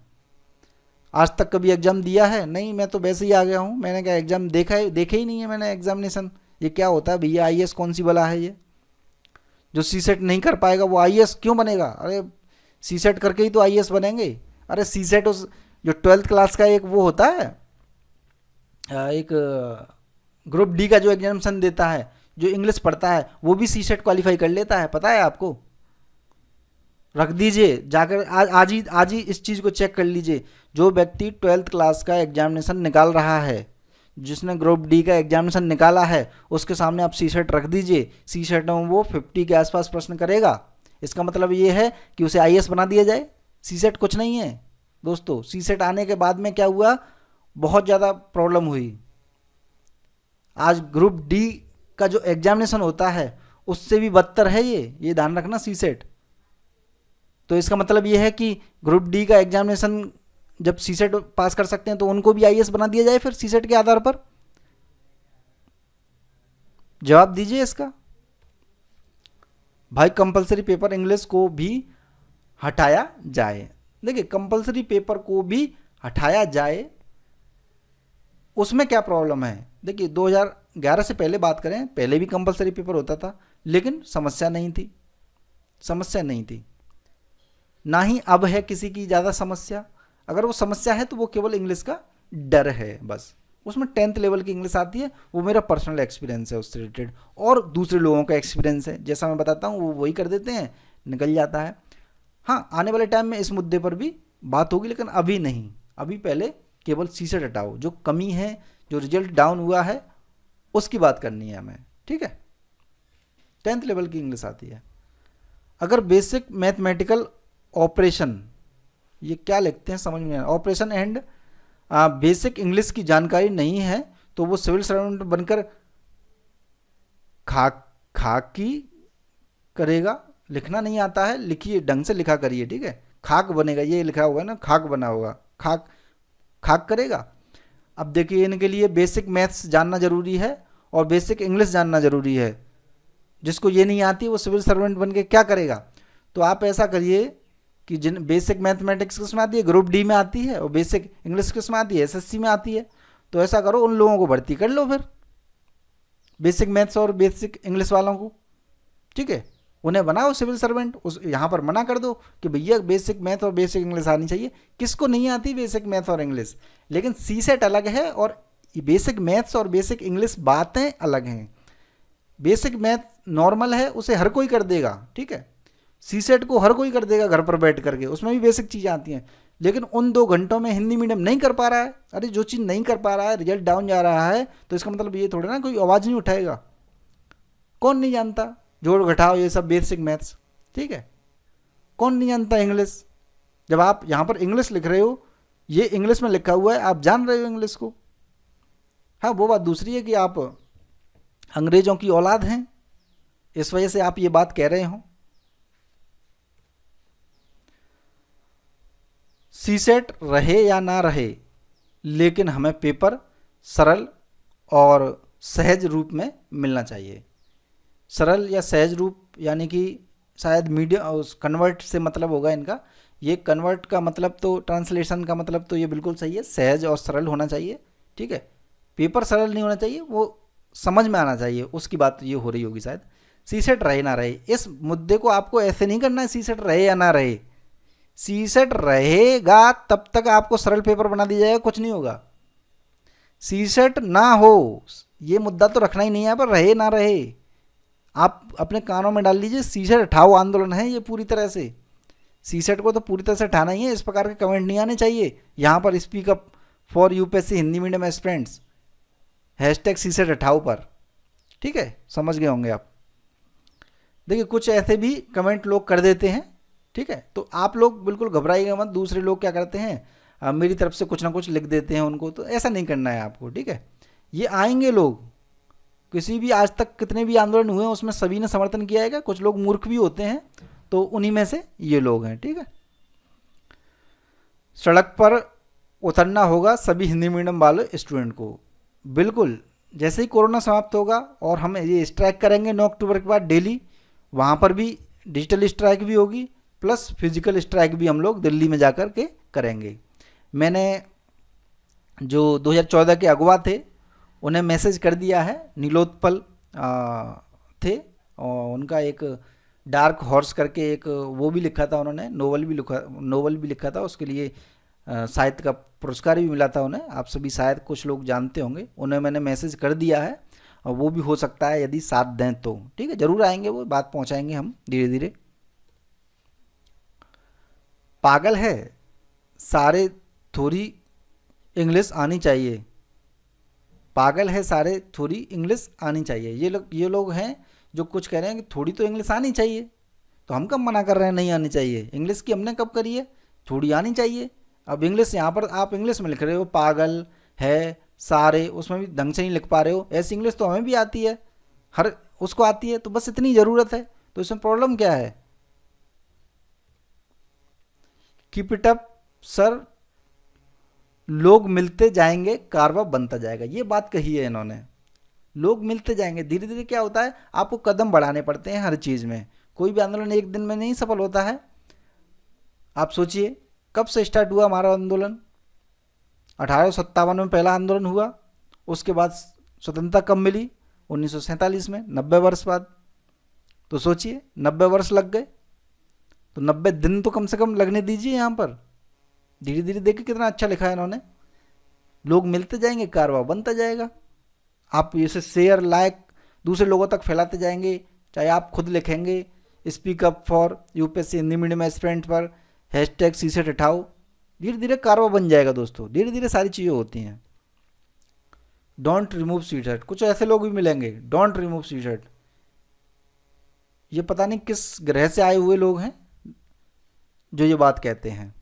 आज तक कभी एग्जाम दिया है? नहीं, मैं तो वैसे ही आ गया हूँ। मैंने क्या एग्जाम देखा है? देखे ही नहीं है मैंने एग्जामिनेशन। ये क्या होता है भैया, आईएएस कौन सी बला है ये? जो सी सेट नहीं कर पाएगा वो आईएएस क्यों बनेगा? अरे सी सेट करके ही तो आईएएस बनेंगे। अरे सी सेट उस जो 12th क्लास का एक वो होता है, एक ग्रुप डी का जो एग्जामिनेशन देता है, जो इंग्लिश पढ़ता है, वो भी सी सेट क्वालिफाई कर लेता है, पता है आपको? रख दीजिए जाकर, आज ही इस चीज़ को चेक कर लीजिए। जो व्यक्ति 12th क्लास का एग्जामिनेशन निकाल रहा है, जिसने ग्रुप डी का एग्जामिनेशन निकाला है, उसके सामने आप सी सेट रख दीजिए। सी सेट में वो 50 के आसपास प्रश्न करेगा। इसका मतलब ये है कि उसे आईएएस बना दिया जाए। सी सेट कुछ नहीं है दोस्तों। सी सेट आने के बाद में क्या हुआ, बहुत ज़्यादा प्रॉब्लम हुई। आज ग्रुप डी का जो एग्जामिनेशन होता है उससे भी बदतर है ये ध्यान रखना सी सेट। तो इसका मतलब ये है कि ग्रुप डी का एग्जामिनेशन जब सी सेट पास कर सकते हैं तो उनको भी आईएएस बना दिया जाए फिर सी सेट के आधार पर। जवाब दीजिए इसका भाई। कंपलसरी पेपर इंग्लिश को भी हटाया जाए। देखिए कंपलसरी पेपर को भी हटाया जाए, उसमें क्या प्रॉब्लम है? देखिए 2011 से पहले बात करें, पहले भी कंपलसरी पेपर होता था, लेकिन समस्या नहीं थी, समस्या नहीं थी। ना ही अब है किसी की ज़्यादा समस्या। अगर वो समस्या है तो वो केवल इंग्लिश का डर है बस। उसमें 10th लेवल की इंग्लिश आती है, वो मेरा पर्सनल एक्सपीरियंस है उससे रिलेटेड, और दूसरे लोगों का एक्सपीरियंस है। जैसा मैं बताता हूँ वो वही कर देते हैं, निकल जाता है। हाँ, आने वाले टाइम में इस मुद्दे पर भी बात होगी, लेकिन अभी नहीं। अभी पहले केवल सी सेट हटाओ, जो कमी है, जो रिजल्ट डाउन हुआ है, उसकी बात करनी है हमें, ठीक है। 10th लेवल की इंग्लिश आती है। अगर बेसिक मैथमेटिकल ऑपरेशन, ये क्या लिखते हैं समझ में नहीं आ रहा, ऑपरेशन एंड बेसिक इंग्लिश की जानकारी नहीं है तो वो सिविल सर्वेंट बनकर खाकी करेगा। लिखना नहीं आता है, लिखिए, ढंग से लिखा करिए, ठीक है। खाक बनेगा, ये लिखा हुआ है ना, खाक बना होगा, खाक करेगा। अब देखिए इनके लिए बेसिक मैथ्स जानना जरूरी है और बेसिक इंग्लिश जानना जरूरी है। जिसको ये नहीं आती वो सिविल सर्वेंट बन के क्या करेगा? तो आप ऐसा करिए कि जिन बेसिक मैथमेटिक्स किस में आती है, ग्रुप डी में आती है, और बेसिक इंग्लिश किस में आती है, एसएससी में आती है। तो ऐसा करो, उन लोगों को भर्ती कर लो फिर, बेसिक मैथ्स और बेसिक इंग्लिश वालों को, ठीक है। उन्हें बनाओ सिविल सर्वेंट। उस यहाँ पर मना कर दो कि भैया बेसिक मैथ और बेसिक इंग्लिश आनी चाहिए। किसको नहीं आती बेसिक मैथ और इंग्लिश? लेकिन सी सेट अलग है और बेसिक मैथ्स और बेसिक इंग्लिश बातें अलग हैं। बेसिक मैथ नॉर्मल है, उसे हर कोई कर देगा, ठीक है। सी सेट को हर कोई कर देगा घर पर बैठ करके, उसमें भी बेसिक चीज़ें आती हैं। लेकिन उन 2 घंटों में हिंदी मीडियम नहीं कर पा रहा है। अरे जो चीज़ नहीं कर पा रहा है, रिजल्ट डाउन जा रहा है, तो इसका मतलब ये थोड़ा ना कोई आवाज़ नहीं उठाएगा। कौन नहीं जानता जोड़ घटाओ ये सब बेसिक मैथ्स, ठीक है। कौन नहीं जानता इंग्लिश? जब आप यहाँ पर इंग्लिश लिख रहे हो, ये इंग्लिश में लिखा हुआ है, आप जान रहे हो इंग्लिश को। हाँ, वो बात दूसरी है कि आप अंग्रेजों की औलाद हैं, इस वजह से आप ये बात कह रहे हो। सी सेट रहे या ना रहे, लेकिन हमें पेपर सरल और सहज रूप में मिलना चाहिए। सरल या सहज रूप यानी कि शायद मीडियम, कन्वर्ट से मतलब होगा इनका। ये कन्वर्ट का मतलब तो, ट्रांसलेशन का मतलब तो ये बिल्कुल सही है, सहज और सरल होना चाहिए, ठीक है। पेपर सरल नहीं होना चाहिए, वो समझ में आना चाहिए, उसकी बात ये हो रही होगी शायद। सी सेट रहे ना रहे, इस मुद्दे को आपको ऐसे नहीं करना है सी सेट रहे या ना रहे। सी सेट रहेगा तब तक आपको सरल पेपर बना दिया जाएगा, कुछ नहीं होगा। सी सेट ना हो ये मुद्दा तो रखना ही नहीं है, पर रहे ना रहे आप अपने कानों में डाल लीजिए। सी सेट हटाओ आंदोलन है ये पूरी तरह से। सी सेट को तो पूरी तरह से हटाना ही है। इस प्रकार के कमेंट नहीं आने चाहिए यहाँ पर speak up for UPSC Hindi medium aspirants #CSAT हटाओ पर, ठीक है। समझ गए होंगे आप। देखिए कुछ ऐसे भी कमेंट लोग कर देते हैं, ठीक है। तो आप लोग बिल्कुल घबराइएगा मत। दूसरे लोग क्या करते हैं, मेरी तरफ से कुछ ना कुछ लिख देते हैं उनको, तो ऐसा नहीं करना है आपको, ठीक है। ये आएंगे लोग, किसी भी आज तक कितने भी आंदोलन हुए हैं उसमें सभी ने समर्थन किया है। कुछ लोग मूर्ख भी होते हैं, तो उन्हीं में से ये लोग हैं, ठीक है। सड़क पर उतरना होगा सभी हिंदी मीडियम वाले स्टूडेंट को, बिल्कुल। जैसे ही कोरोना समाप्त होगा और हम ये स्ट्राइक करेंगे 9 अक्टूबर के बाद डेली, वहाँ पर भी डिजिटल स्ट्राइक भी होगी प्लस फिजिकल स्ट्राइक भी हम लोग दिल्ली में जाकर के करेंगे। मैंने जो 2014 के अगवा थे उन्हें मैसेज कर दिया है, नीलोत्पल थे, और उनका एक डार्क हॉर्स करके एक वो भी लिखा था उन्होंने, नोवेल भी लिखा था, उसके लिए साहित्य का पुरस्कार भी मिला था उन्हें, आप सभी शायद कुछ लोग जानते होंगे। उन्हें मैंने मैसेज कर दिया है और वो भी हो सकता है यदि साथ दें तो ठीक है, ज़रूर आएंगे, वो बात पहुंचाएंगे हम धीरे धीरे। पागल है सारे थोड़ी इंग्लिश आनी चाहिए, पागल है सारे थोड़ी इंग्लिश आनी चाहिए। ये लोग हैं जो कुछ कह रहे हैं कि थोड़ी तो इंग्लिश आनी चाहिए, तो हम कब मना कर रहे हैं नहीं आनी चाहिए? इंग्लिश की हमने कब करी है? थोड़ी आनी चाहिए। अब इंग्लिश यहाँ पर आप इंग्लिश में लिख रहे हो, पागल है सारे, उसमें भी ढंग से नहीं लिख पा रहे हो, ऐसी इंग्लिश तो हमें भी आती है, हर उसको आती है, तो बस इतनी ज़रूरत है, तो इसमें प्रॉब्लम क्या है? कीप इट अप सर, लोग मिलते जाएंगे कारवा बनता जाएगा, ये बात कही है इन्होंने। लोग मिलते जाएंगे, धीरे धीरे क्या होता है, आपको कदम बढ़ाने पड़ते हैं हर चीज़ में। कोई भी आंदोलन एक दिन में नहीं सफल होता है। आप सोचिए कब से स्टार्ट हुआ हमारा आंदोलन? 1857 में पहला आंदोलन हुआ, उसके बाद स्वतंत्रता कब मिली? 1947 में, 90 वर्ष बाद। तो सोचिए 90 वर्ष लग गए, तो 90 दिन तो कम से कम लगने दीजिए यहाँ पर। धीरे धीरे देखिए कितना अच्छा लिखा है इन्होंने, लोग मिलते जाएंगे कारवा बनता जाएगा। आप इसे शेयर लाइक दूसरे लोगों तक फैलाते जाएंगे, चाहे आप खुद लिखेंगे speak up for UPSC Hindi medium aspirant पर हैशटैग सीसेट उठाओ, धीरे धीरे कारवा बन जाएगा दोस्तों। धीरे धीरे सारी चीज़ें होती हैं। डोंट रिमूव सीसेट, कुछ ऐसे लोग भी मिलेंगे, डोंट रिमूव सीसेट, ये पता नहीं किस ग्रह से आए हुए लोग हैं जो ये बात कहते हैं।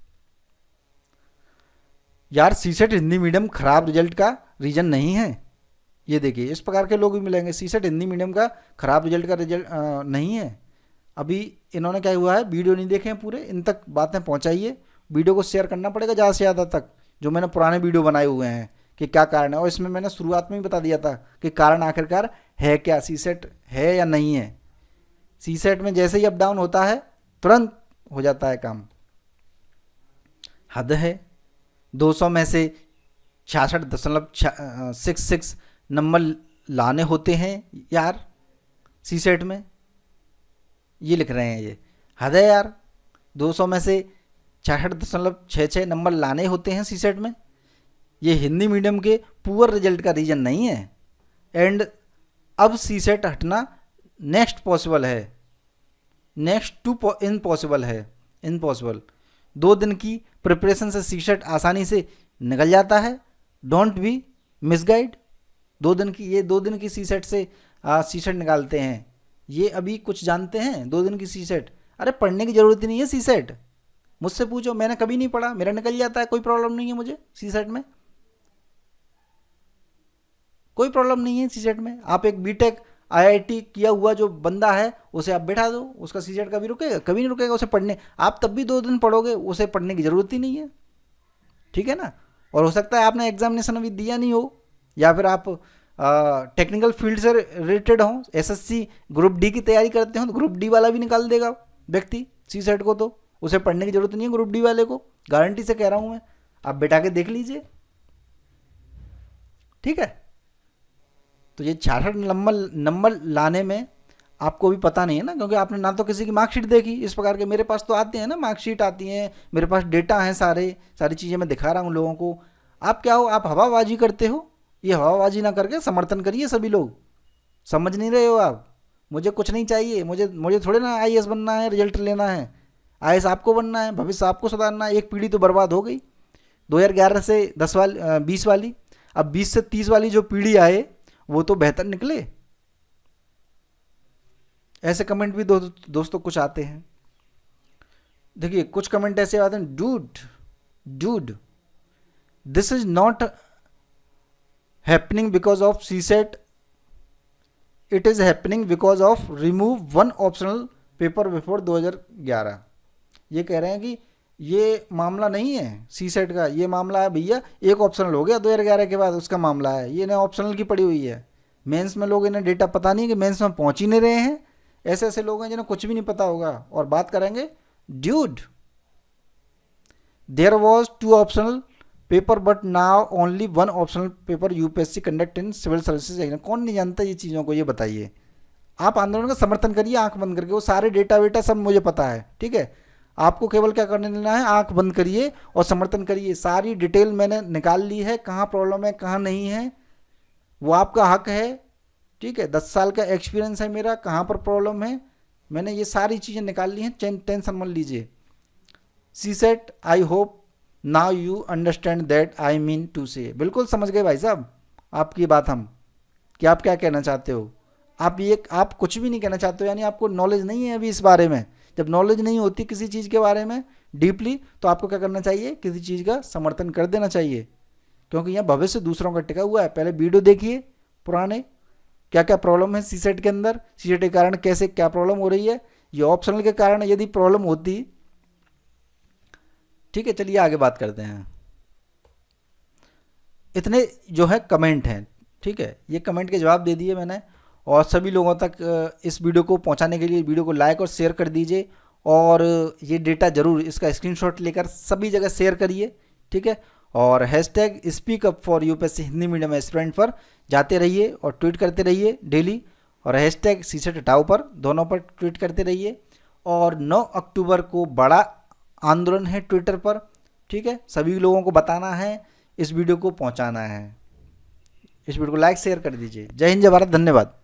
यार सीसेट हिंदी मीडियम खराब रिजल्ट का रीजन नहीं है, ये देखिए इस प्रकार के लोग भी मिलेंगे। सीसेट हिंदी मीडियम का खराब रिजल्ट का रिजल्ट नहीं है। अभी इन्होंने क्या हुआ है, वीडियो नहीं देखे हैं पूरे, इन तक बातें पहुंचाइए, वीडियो को शेयर करना पड़ेगा ज़्यादा से ज़्यादा तक, जो मैंने पुराने वीडियो बनाए हुए हैं कि क्या कारण है, और इसमें मैंने शुरुआत में ही बता दिया था कि कारण आखिरकार है क्या, सीसेट है या नहीं है। सीसेट में जैसे ही अप डाउन होता है तुरंत हो जाता है काम। हद है, 200 में से 66.66 नंबर लाने होते हैं यार सीसेट में, ये लिख रहे हैं, ये हद है यार। 200 में से 66.66 नंबर लाने होते हैं सीसेट में, ये हिंदी मीडियम के पुअर रिजल्ट का रीजन नहीं है। एंड अब सीसेट हटना नेक्स्ट पॉसिबल है, नेक्स्ट टू इम्पॉसिबल है, इम्पॉसिबल। 2 दिन की प्रिपरेशन से सीसेट आसानी से निकल जाता है, डोंट बी मिसगाइड। 2 दिन की, ये 2 दिन की सीसेट से सीसेट निकालते हैं, ये अभी कुछ जानते हैं 2 दिन की सीसेट? अरे पढ़ने की ज़रूरत ही नहीं है सीसेट, मुझसे पूछो, मैंने कभी नहीं पढ़ा, मेरा निकल जाता है, कोई प्रॉब्लम नहीं है मुझे सीसेट में, कोई प्रॉब्लम नहीं है सीसेट में। आप एक बीटेक आईआईटी किया हुआ जो बंदा है उसे आप बैठा दो, उसका सीसेट कभी रुकेगा? कभी नहीं रुकेगा उसे पढ़ने, आप तब भी 2 दिन पढ़ोगे, उसे पढ़ने की ज़रूरत ही नहीं है, ठीक है ना। और हो सकता है आपने एग्जामिनेशन अभी दिया नहीं हो, या फिर आप टेक्निकल फील्ड से रिलेटेड हो, एसएससी ग्रुप डी की तैयारी करते हो, तो ग्रुप डी वाला भी निकाल देगा व्यक्ति सीसेट को, तो उसे पढ़ने की ज़रूरत नहीं है ग्रुप डी वाले को, गारंटी से कह रहा हूँ मैं, आप बैठा के देख लीजिए, ठीक है। तो ये 66 नंबर लाने में आपको भी पता नहीं है ना, क्योंकि आपने ना तो किसी की मार्कशीट देखी इस प्रकार के, मेरे पास तो आते हैं ना मार्कशीट आती हैं, मेरे पास डेटा है, सारी चीज़ें मैं दिखा रहा हूँ लोगों को। आप क्या हो, आप हवाबाजी करते हो, ये हवाबाजी ना करके समर्थन करिए सभी लोग। समझ नहीं रहे हो आप, मुझे कुछ नहीं चाहिए, मुझे थोड़े ना आईएएस बनना है, रिजल्ट लेना है, आईएएस आपको बनना है, भविष्य आपको सुधारना है। एक पीढ़ी तो बर्बाद हो गई 2011 से 20 वाली, अब 20 से 30 वाली जो पीढ़ी आए वो तो बेहतर निकले। ऐसे कमेंट भी दोस्तों कुछ आते हैं, देखिए कुछ कमेंट ऐसे आते हैं, dude this is not happening because of CSAT, it is happening because of remove 1 optional paper before 2011। ये कह रहे हैं कि ये मामला नहीं है सीसेट का, ये मामला है भैया एक ऑप्शनल हो गया 2011 के बाद, उसका मामला है, ये ना ऑप्शनल की पड़ी हुई है। मेंस में लोग इन्हें डेटा पता नहीं कि मेंस में पहुंच ही नहीं रहे हैं, ऐसे ऐसे लोग हैं जिन्हें कुछ भी नहीं पता होगा और बात करेंगे। Dude, there was 2 optional paper but now only 1 optional paper UPSC conduct in civil services exam. कौन नहीं जानता ये चीज़ों को, ये बताइए। आप आंदोलन का समर्थन करिए आंख बंद करके, वो सारे डेटा वेटा सब मुझे पता है, ठीक है। आपको केवल क्या करने लेना है, आंख बंद करिए और समर्थन करिए। सारी डिटेल मैंने निकाल ली है, कहाँ प्रॉब्लम है कहाँ नहीं है, वो आपका हक है, ठीक है। 10 साल का एक्सपीरियंस है मेरा, कहाँ पर प्रॉब्लम है मैंने ये सारी चीज़ें निकाल ली हैं, टेंशन मत लीजिए। CSAT, I hope now you understand that I mean to say. बिल्कुल समझ गए भाई साहब आपकी बात हम, कि आप क्या कहना चाहते हो। आप कुछ भी नहीं कहना चाहते हो, यानी आपको नॉलेज नहीं है अभी इस बारे में। जब नॉलेज नहीं होती किसी चीज़ के बारे में डीपली, तो आपको क्या करना चाहिए, किसी चीज़ का समर्थन कर देना चाहिए, क्योंकि यहाँ भविष्य दूसरों का टिका हुआ है। पहले वीडियो देखिए पुराने, क्या क्या प्रॉब्लम है सीसेट के अंदर, सीसेट के कारण कैसे क्या प्रॉब्लम हो रही है, ये ऑप्शनल के कारण यदि प्रॉब्लम होती, ठीक है। चलिए आगे बात करते हैं। इतने जो है कमेंट हैं, ठीक है, ये कमेंट के जवाब दे दिए मैंने। और सभी लोगों तक इस वीडियो को पहुंचाने के लिए वीडियो को लाइक और शेयर कर दीजिए, और ये डेटा जरूर इसका स्क्रीनशॉट लेकर सभी जगह शेयर करिए, ठीक है। और hashtag speak up for UPSC Hindi medium aspirant पर जाते रहिए और ट्वीट करते रहिए डेली, और हैशटैग सीसेट हटाओ पर, दोनों पर ट्वीट करते रहिए। और 9 अक्टूबर को बड़ा आंदोलन है ट्विटर पर, ठीक है। सभी लोगों को बताना है, इस वीडियो को पहुंचाना है, इस वीडियो को लाइक शेयर कर दीजिए। जय हिंद, जय भारत, धन्यवाद।